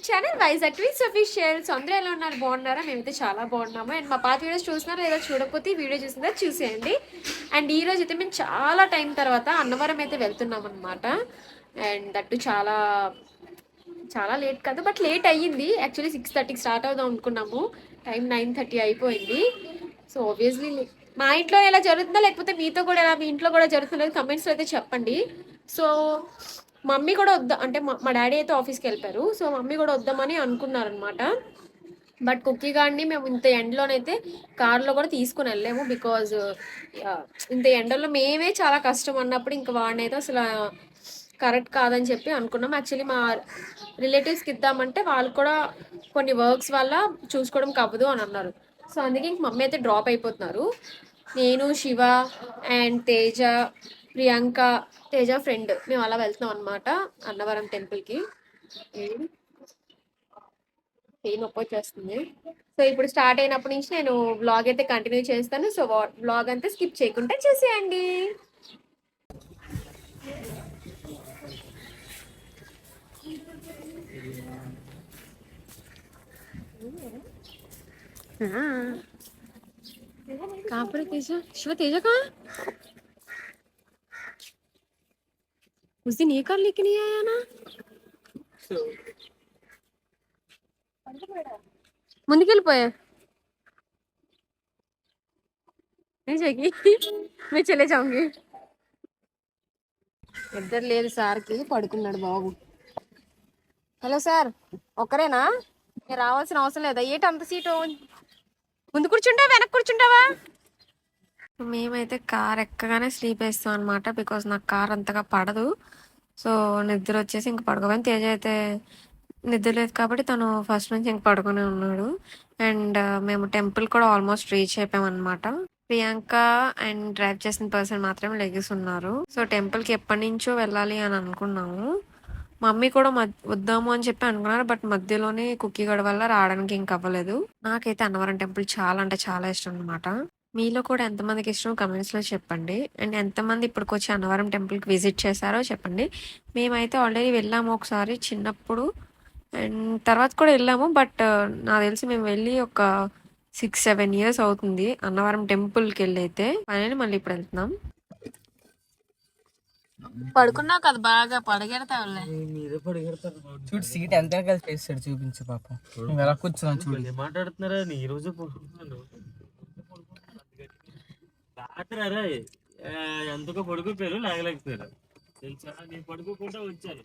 Channel Vizag twins official. So అందరూ ఎలా ఉన్నారు, బాగున్నారా? మేమైతే చాలా బాగున్నాము. అండ్ మా పాత వీడియోస్ చూస్తున్నారా లేదా చూడకపోతే ఈ వీడియో చూసిందా చూసేయండి. అండ్ ఈ రోజు అయితే మేము చాలా టైం తర్వాత అన్నవరం అయితే వెళ్తున్నాం అనమాట. అండ్ దట్టు చాలా చాలా లేట్ కాదు, బట్ లేట్ అయ్యింది. యాక్చువల్లీ 6:30కి స్టార్ట్ అవుదాం అనుకున్నాము, టైం 9:30 అయిపోయింది. సో ఆబ్వియస్లీ మా ఇంట్లో ఎలా జరుగుతుందో, లేకపోతే మీతో కూడా ఎలా, మీ ఇంట్లో కూడా జరుగుతుందో కమెంట్స్లో అయితే చెప్పండి. సో మమ్మీ కూడా వద్దా అంటే మా డాడీ అయితే ఆఫీస్కి వెళ్ళిపోయారు. సో మమ్మీ కూడా వద్దామని అనుకున్నారనమాట. బట్ కుక్కీ గాడిని మేము ఇంత ఎండలోనైతే కార్లో కూడా తీసుకుని వెళ్ళాము. బికాజ్ ఇంత ఎండలో మేమే చాలా కష్టం అన్నప్పుడు ఇంకా వాడిని అయితే అసలు కరెక్ట్ కాదని చెప్పి అనుకున్నాం. యాక్చువల్లీ మా రిలేటివ్స్కి ఇద్దామంటే వాళ్ళు కూడా కొన్ని వర్క్స్ వల్ల చూసుకోవడం అవ్వదు అని అన్నారు. సో అందుకే ఇంక మమ్మీ అయితే డ్రాప్ అయిపోతున్నారు. నేను, శివ అండ్ తేజ, ప్రియాంక, తేజ ఫ్రెండ్, మేము అలా వెళ్తున్నాం అనమాట అన్నవరం టెంపుల్కి. నొప్పి వచ్చేస్తుంది. సో ఇప్పుడు స్టార్ట్ అయినప్పటి నుంచి నేను వ్లాగ్ అయితే కంటిన్యూ చేస్తాను. సో వ్లాగ్ అంతా స్కిప్ చేయకుండా చూసేయండి. कहाँ पर तेजा? शिवा तेजा कहाँ? उस दिन ये कार लेके नहीं आया ना? ముందుకెళ్ళిపోయా नहीं जाएगी मैं चले जाऊंगी. ఇద్దరు లేదు సార్కి, పడుకున్నాడు బాబు. Hello sir, ఒక్కరేనా? మీరు రావాల్సిన అవసరం లేదా? ఏంటి అంత సీటు? ముందు కూర్చుంటావా వెనక్కి కూర్చుంటావా? మేమైతే కార్ ఎక్కగానే స్లీప్ వేస్తాం అనమాట. బికాజ్ నాకు కార్ అంతగా పడదు. సో నిద్ర వచ్చేసి ఇంక పడుకోవాలి. తేజ అయితే నిద్ర లేదు కాబట్టి తను ఫస్ట్ నుంచి ఇంక పడుకునే ఉన్నాడు. అండ్ మేము టెంపుల్ కూడా ఆల్మోస్ట్ రీచ్ అయిపోయామన్నమాట. ప్రియాంక అండ్ డ్రైవ్ చేసిన పర్సన్ మాత్రమే లెగిసి ఉన్నారు. సో టెంపుల్కి ఎప్పటి నుంచో వెళ్ళాలి అని అనుకున్నాము. మమ్మీ కూడా వద్దాము అని చెప్పి అనుకున్నారు. బట్ మధ్యలోనే కుక్కీ గడ వల్ల రావడానికి ఇంక అవ్వలేదు. నాకైతే అన్నవరం టెంపుల్ చాలా అంటే చాలా ఇష్టం అనమాట. మీలో కూడా ఎంతమందికి ఇష్టం కమెంట్స్లో చెప్పండి. అండ్ ఎంతమంది ఇప్పటికొచ్చి అన్నవరం టెంపుల్కి విజిట్ చేశారో చెప్పండి. మేమైతే ఆల్రెడీ వెళ్ళాము ఒకసారి చిన్నప్పుడు, అండ్ తర్వాత కూడా వెళ్ళాము. బట్ నాకు తెలిసి మేము వెళ్ళి ఒక 6-7 years అవుతుంది అన్నవరం టెంపుల్కి వెళ్ళి. అయితే పని మళ్ళీ ఇప్పుడు వెళ్తున్నాం. పడుకున్నావు కదా, బాగా పడగెడతావులే. చూడు సీట్ ఎంత కలిసి చేస్తాడు, చూపించు పాపం. ఎలా కూర్చున్నాను చూడు. మాట్లాడుతున్నారా ఈ రోజు రాత్రి ఎంతగా పడుకోపోయారు, లాగలేకపోయారు తెలుసా. నేను పడుకోకుండా వచ్చాను.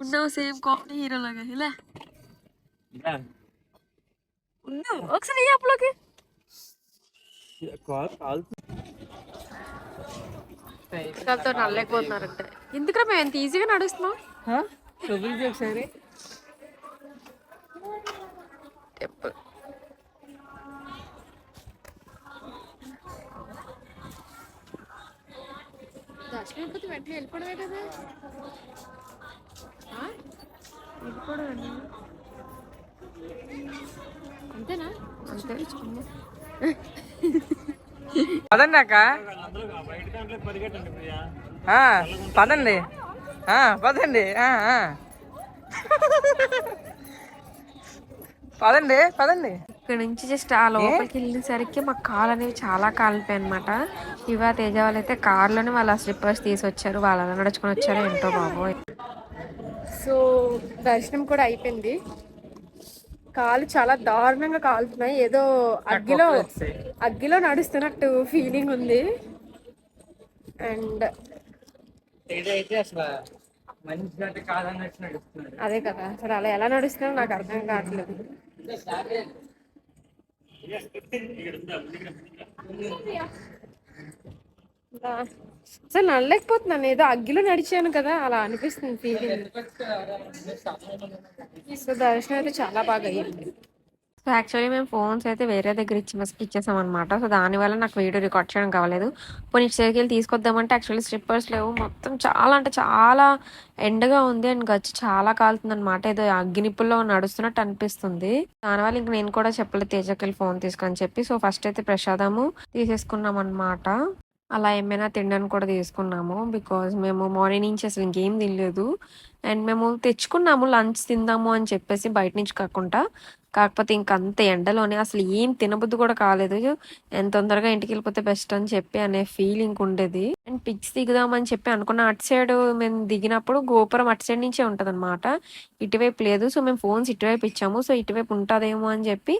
ఉన్నావు సేమ్ కామెడీ హీరో లాగా. ఇలా ఉన్నావు ఒకసారి అప్పులోకి. వాళ్ళతో నల్లలేకపోతున్నారంటే ఎందుకురా మేము ఎంత ఈజీగా నడుస్తున్నాం. చూపించు ఒకసారి టెంపుల్ దర్శనం అయిపోతే వెంటనే వెళ్ళిపోవడమే కదా. వెళ్ళిపోవడం అంతేనా? అంతే. పదండి అక్క, పదండి పదండి పదండి పదండి. ఇక్కడ నుంచి జస్ట్ ఆ లోపలికి వెళ్ళేసరికి మా కాలు అనేవి చాలా కాలిపోయాయి అనమాట. ఇవా తేజ వాళ్ళు అయితే కార్లోనే వాళ్ళ స్లిప్పర్స్ తీసుకొచ్చారు. వాళ్ళు ఎలా నడుచుకొని వచ్చారో ఏంటో బాబోయ్. సో దర్శనం కూడా అయిపోయింది. కాలు చాలా దారుణంగా కాలుతున్నాయి. ఏదో అగ్గిలో నడుస్తున్నట్టు ఫీలింగ్ ఉంది. అండ్ అదే కదా, అసలు అలా ఎలా నడుస్తున్నారో నాకు అర్థం కావట్లేదు. అసలు నడలేకపోతున్నాను, ఏదో అగ్గిలో నడిచాను కదా అలా అనిపిస్తుంది ఫీలింగ్. సో దర్శనం అయితే చాలా బాగా అయ్యింది. సో యాక్చువల్లీ మేము ఫోన్స్ అయితే వేరే దగ్గర ఇచ్చేసాం అనమాట. సో దానివల్ల నాకు వీడియో రికార్డ్ చేయడం కావలేదు. కొన్ని స్టేర్కి వెళ్ళి తీసుకొద్దామంటే యాక్చువల్లీ స్లిప్పర్స్ లేవు. మొత్తం చాలా అంటే చాలా ఎండగా ఉంది. అండ్ గచ్చి చాలా కాలుతుంది అనమాట. ఏదో అగ్గినిప్పుల్లో నడుస్తున్నట్టు అనిపిస్తుంది. దానివల్ల ఇంక నేను కూడా చెప్పలేదు తేజకి వెళ్ళి ఫోన్ తీసుకొని చెప్పి. సో ఫస్ట్ అయితే ప్రసాదము తీసేసుకున్నాం అనమాట. అలా ఏమైనా తినడానికి కూడా తీసుకున్నాము. బికాజ్ మేము మార్నింగ్ నుంచి అసలు ఇంకేం తినలేదు. అండ్ మేము తెచ్చుకున్నాము లంచ్ తిందాము అని చెప్పేసి బయట నుంచి కాకుండా. కాకపోతే ఇంక అంత ఎండలోనే అసలు ఏం తినబుద్ధి కూడా కాలేదు. ఎంత తొందరగా ఇంటికెళ్ళిపోతే బెస్ట్ అని చెప్పి అనే ఫీలింగ్ ఉండేది. అండ్ పిక్స్ దిగుదామని చెప్పి అనుకున్న అటు సైడ్ మేము దిగినప్పుడు గోపురం అటు సైడ్ నుంచే ఉంటదనమాట. ఇటువైపు లేదు. సో మేము ఫోన్స్ ఇటువైపు ఇచ్చాము. సో ఇటువైపు ఉంటదేమో అని చెప్పి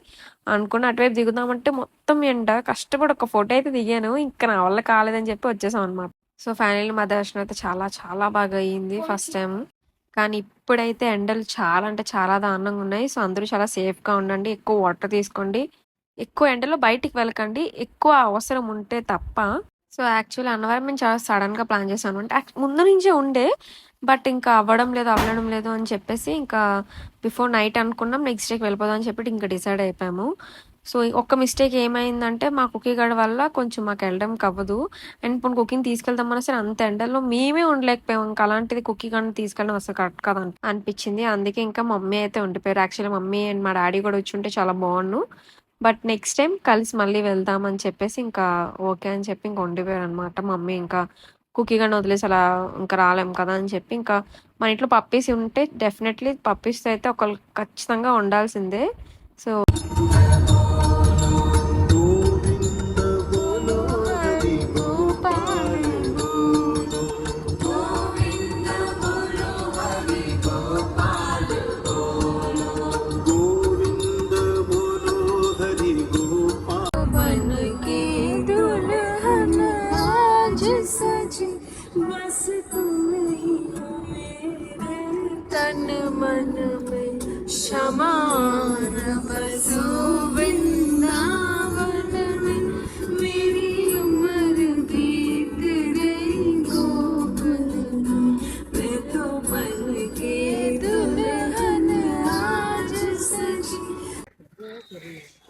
అనుకున్న అటువైపు దిగుదామంటే మొత్తం ఎండ. కష్టపడి ఒక ఫోటో అయితే దిగాను. ఇంకా నా వల్ల కాలేదని చెప్పి వచ్చేసాం అనమాట. సో ఫైనల్లీ మా దర్శనం అయితే చాలా చాలా బాగా అయ్యింది ఫస్ట్ టైం. కానీ ఇప్పుడైతే ఎండలు చాలా అంటే చాలా దారుణంగా ఉన్నాయి. సో అందరూ చాలా సేఫ్‌గా ఉండండి. ఎక్కువ వాటర్ తీసుకోండి. ఎక్కువ ఎండలో బయటికి వెళ్ళకండి. ఎక్కువ అవసరం ఉంటే తప్ప. సో యాక్చువల్లీ అన్నవరం మేము చాలా సడన్‌గా ప్లాన్ చేశాను. అంటే ముందు నుంచే ఉండే. బట్ ఇంకా అవ్వడం లేదు అని చెప్పేసి ఇంకా బిఫోర్ నైట్ అనుకున్నాం. నెక్స్ట్ డేకి వెళ్ళిపోదాం అని చెప్పి ఇంకా డిసైడ్ అయిపోయాము. సో ఒక్క మిస్టేక్ ఏమైందంటే మా కుకీ గడ వల్ల కొంచెం మాకు వెళ్ళడానికి అవ్వదు. అండ్ ఇప్పుడు కుకింగ్ తీసుకెళ్దామన్నా సరే అంత ఎండల్లో మేమే ఉండలేకపోయాం. ఇంకా అలాంటిది కుకీ గడని తీసుకెళ్ళడం అసలు కరెక్ట్ కాదు అనిపించింది. అందుకే ఇంకా మమ్మీ అయితే ఉండిపోయారు. యాక్చువల్లీ మమ్మీ అండ్ మా డాడీ కూడా వచ్చి ఉంటే చాలా బాగుండు. బట్ నెక్స్ట్ టైం కలిసి మళ్ళీ వెళ్దాం అని చెప్పేసి ఇంకా ఓకే అని చెప్పి ఇంకా ఉండిపోయారు అనమాట. మమ్మీ ఇంకా కుకీ గడని వదిలేసి అలా ఇంకా రాలేం కదా అని చెప్పి ఇంకా మన ఇంట్లో పప్పీస్ ఉంటే డెఫినెట్లీ పప్పీస్తో అయితే ఒకళ్ళు ఖచ్చితంగా ఉండాల్సిందే. సో तन मन में समान बसो वृंदावन में मेरी उम्र बीत गई गोकुल में मैं तो बन के दुल्हन आज सजी.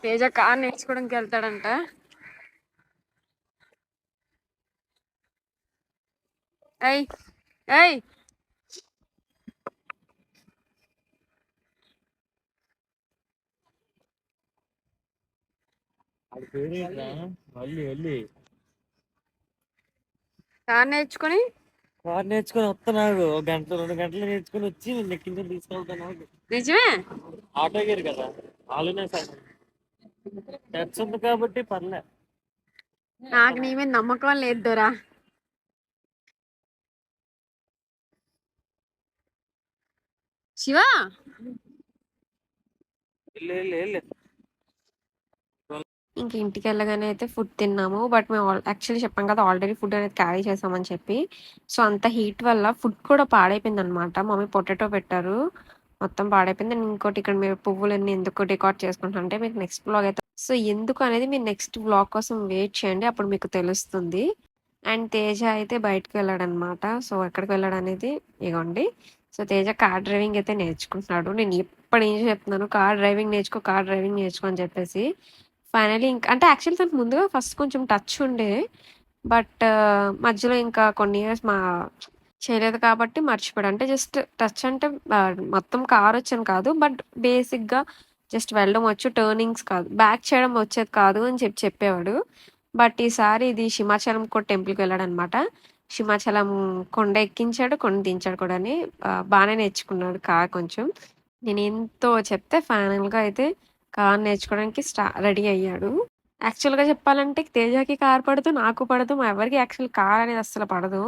తేజ కార్ నేర్చుకోవడానికి వెళ్తాడంట. ఏయ్ ఏయ్ అది పేరేంట్రా? వెళ్ళి కార్ నేర్చుకొని కారు నేర్చుకొని వస్తా నాకు 1 గంట 2 గంటలు నేర్చుకొని వచ్చి నేను ఎక్కించి తీసుకెళ్తా నాకు. నిజమే. ఆటో గేర్ కదా ఆలోనే సార్ టచ్ ఉంది కాబట్టి పర్లే. నాకు నీ మీద నమ్మకం లేదు దొరా. శివ వెళ్ళు. ఇంక ఇంటికి వెళ్ళగానే అయితే ఫుడ్ తిన్నాము. బట్ మేము యాక్చువల్లీ చెప్పాం కదా ఆల్రెడీ ఫుడ్ అనేది క్యారీ చేసామని చెప్పి. సో అంత హీట్ వల్ల ఫుడ్ కూడా పాడైపోయింది అనమాట. మమ్మీ పొటాటో పెట్టారు, మొత్తం పాడైపోయింది. అండ్ ఇంకోటి ఇక్కడ మీరు పువ్వులన్నీ ఎందుకు డెకాట్ చేసుకుంటారంటే మీకు నెక్స్ట్ బ్లాగ్ అయితే సో ఎందుకు అనేది మీరు నెక్స్ట్ బ్లాగ్ కోసం వెయిట్ చేయండి, అప్పుడు మీకు తెలుస్తుంది. అండ్ తేజ అయితే బయటకు వెళ్ళాడనమాట. సో ఎక్కడికి వెళ్ళాడు అనేది ఇగోండి. సో తేజ కార్ డ్రైవింగ్ అయితే నేర్చుకుంటున్నాడు. నేను ఎప్పటి నుంచి చెప్తున్నాను కార్ డ్రైవింగ్ నేర్చుకో అని చెప్పేసి. ఫైనలీ ఇంకా అంటే యాక్చువల్లీ తనకు ముందుగా ఫస్ట్ కొంచెం టచ్ ఉండే. బట్ మధ్యలో ఇంకా కొన్ని ఇయర్స్ చేయలేదు కాబట్టి మర్చిపోయాడు. అంటే జస్ట్ టచ్ అంటే మొత్తం కార్ వచ్చని కాదు. బట్ బేసిక్‌గా జస్ట్ వెళ్ళడం వచ్చు. టర్నింగ్స్ కాదు. బ్యాక్ చేయడం వచ్చేది కాదు అని చెప్పేవాడు. బట్ ఈసారి ఇది సింహాచలం కూడా టెంపుల్‌కి వెళ్ళాడనమాట. సింహాచలం కొండ ఎక్కించాడు, కొండ దించాడు కూడాని. బానే నేర్చుకున్నాడు కార్ కొంచెం. నేనెంతో చెప్తే ఫైనల్‌గా అయితే కార్ నేర్చుకోవడానికి రెడీ అయ్యాడు. యాక్చువల్‌గా చెప్పాలంటే తేజకి కార్ పడదు, నాకు పడదు. మా ఎవరికీ యాక్చువల్ కార్ అనేది అస్సలు పడదు.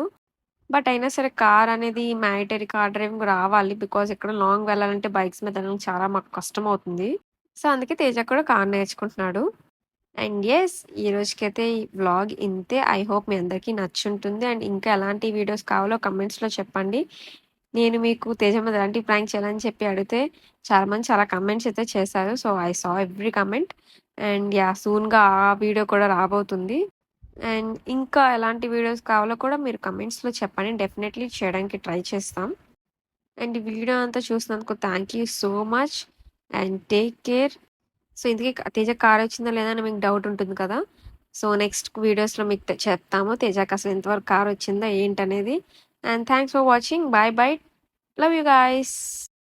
బట్ అయినా సరే కార్ అనేది మ్యాండేటరీ కార్ డ్రైవింగ్ రావాలి. బికాజ్ ఎక్కడ లాంగ్ వెళ్ళాలంటే బైక్స్ మీద వెళ్ళడం చాలా మాకు కష్టమవుతుంది. సో అందుకే తేజ కూడా కార్ నేర్చుకుంటున్నాడు. అండ్ యెస్ ఈ రోజుకైతే ఈ వ్లాగ్ ఇంతే. ఐ హోప్ మీ అందరికీ నచ్చుంటుంది. అండ్ ఇంకా ఎలాంటి వీడియోస్ కావాలో కమెంట్స్‌లో చెప్పండి. నేను మీకు తేజ మీద ఎలాంటి ప్రాంక్ చేయాలని చెప్పి అడిగితే చాలామంది చాలా కమెంట్స్ అయితే చేశారు. So I saw every comment. And yeah! సూన్‌గా ఆ వీడియో కూడా రాబోతుంది. అండ్ ఇంకా ఎలాంటి వీడియోస్ కావాలో కూడా మీరు కమెంట్స్‌లో చెప్పండి. డెఫినెట్‌లీ చేయడానికి ట్రై చేస్తాం. అండ్ ఈ వీడియో అంతా చూసినందుకు thank you so much and take care. So ఇంతకీ తేజ కార్ వచ్చిందా లేదా అని మీకు డౌట్ ఉంటుంది కదా. సో నెక్స్ట్ వీడియోస్‌లో మీకు చెప్తాము తేజకి అసలు ఎంతవరకు కార్ వచ్చిందా ఏంటనేది. And thanks for watching. Bye. Love you guys.